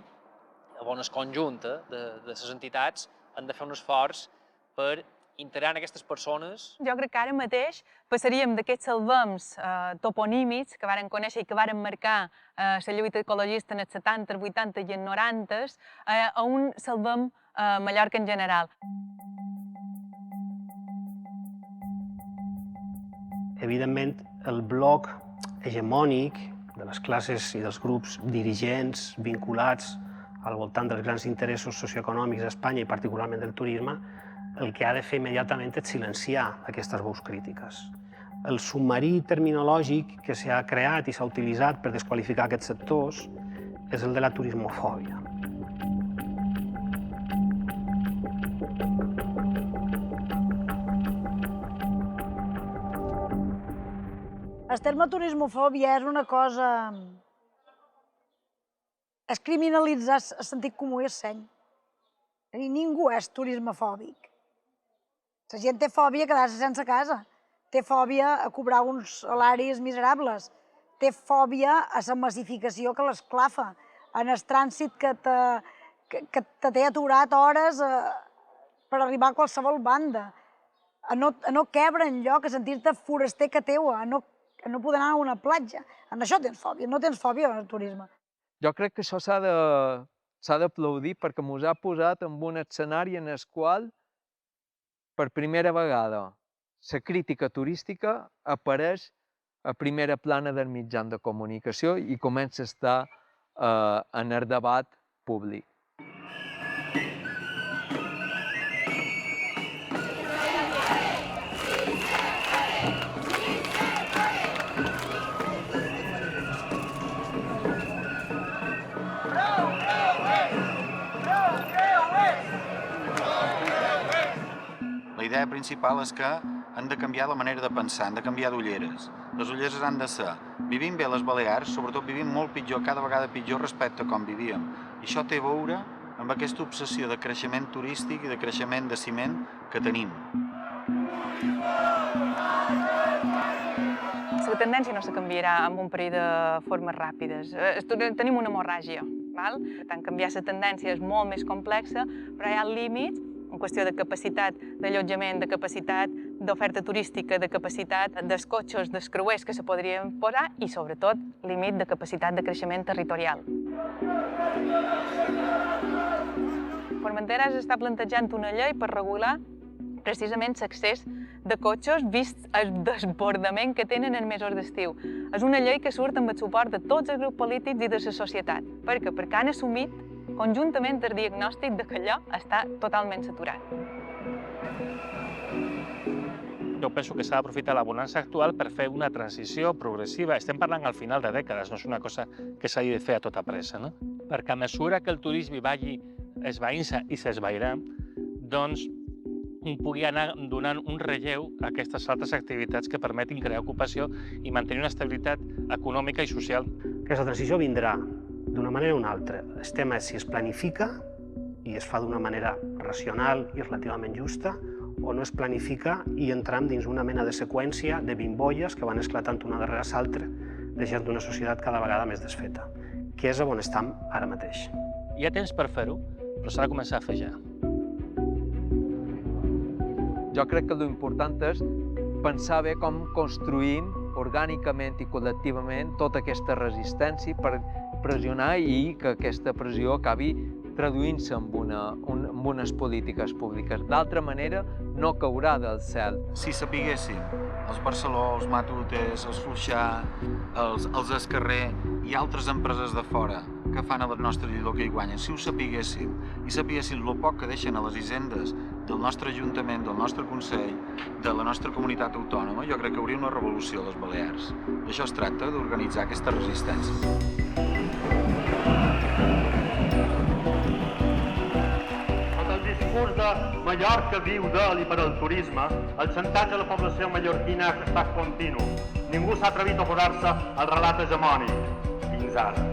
on el conjunt de les entitats han de fer un esforç per integrar aquestes persones. Jo crec que ara mateix passaríem d'aquests salvams toponímics que varen conèixer i que varen marcar la lluita ecologista en els 70, els 80 i els 90 a un salvam Mallorca en general. Evidentment, el bloc hegemònic de les classes i dels grups dirigents vinculats al voltant dels grans interessos socioeconòmics d'Espanya i particularment del turisme, el que ha de fer immediatament és silenciar aquestes veus crítiques. El submarí terminològic que s'ha creat i s'ha utilitzat per desqualificar aquests sectors és el de la turismofòbia. El terme turismofòbia és una cosa... és criminalitzar el sentit comú i el seny. Ningú és turismofòbic. La gent té fòbia a quedar-se sense casa, té fòbia a cobrar uns salaris miserables, té fòbia a la massificació que l'esclafa, en el trànsit que te té aturat hores per arribar a qualsevol banda, a no quebre enlloc, a sentir-te foraster que teua, a no poder anar a una platja. En això tens fòbia, no tens fòbia al turisme. Jo crec que això s'ha d'aplaudir perquè ens ha posat en un escenari en el qual, per primera vegada, la crítica turística apareix a primera plana del mitjan de comunicació i comença a estar en el debat públic. La idea principal és que han de canviar la manera de pensar, han de canviar d'ulleres. Les ulleres han de ser, vivim bé a les Balears, sobretot vivim molt pitjor, cada vegada pitjor respecte a com vivíem. I això té a veure amb aquesta obsessió de creixement turístic i de creixement de ciment que tenim. La tendència no se canviarà en un parell de formes ràpides. Tenim una hemorràgia. Per tant, canviar la tendència és molt més complexa, però hi ha límits en qüestió de capacitat d'allotjament, de capacitat d'oferta turística, de capacitat dels cotxes, dels creuers que se podrien posar i, sobretot, límit de capacitat de creixement territorial. Formentera s'està plantejant una llei per regular precisament l'accés de cotxes vist el desbordament que tenen en mesos d'estiu. És una llei que surt amb el suport de tots els grups polítics i de la societat, perquè han assumit conjuntament el diagnòstic que allò està totalment saturat. Jo penso que s'ha d'aprofitar la bonança actual per fer una transició progressiva. Estem parlant al final de dècades, no és una cosa que s'hagi de fer a tota pressa, no? Perquè a mesura que el turisme vagi esvaint-se i s'esvairà, doncs pugui anar donant un relleu a aquestes altres activitats que permetin crear ocupació i mantenir una estabilitat econòmica i social. Aquesta transició vindrà d'una manera o una altra. El tema és si es planifica i es fa d'una manera racional i relativament justa, o no es planifica i entrem dins una mena de seqüència de bimbolles que van esclatant una darrere l'altra, deixant una societat cada vegada més desfeta, que és on estem ara mateix. Hi ha temps per fer-ho, però s'ha de començar a fer ja. Jo crec que l'important és pensar bé com construïm orgànicament i col·lectivament tota aquesta resistència per pressionar i que aquesta pressió acabi traduint-se en unes polítiques públiques. D'altra manera, no caurà del cel. Si sapiguéssim, els Barceló, els Matutes, els Fluixà, els Escarrer i altres empreses de fora que fan a la nostra llei el que hi guanyen, si ho sapiguéssim i sapiguéssim el poc que deixen a les hisendes del nostre Ajuntament, del nostre Consell, de la nostra comunitat autònoma, jo crec que hauria una revolució a les Balears. D'això es tracta, d'organitzar aquesta resistència. El discurs de Mallorca viu del i per al turisme, el xantatge a la població mallorquina ha estat continu. Ningú s'ha atrevit a oposar-se al relat hegemònic, fins ara.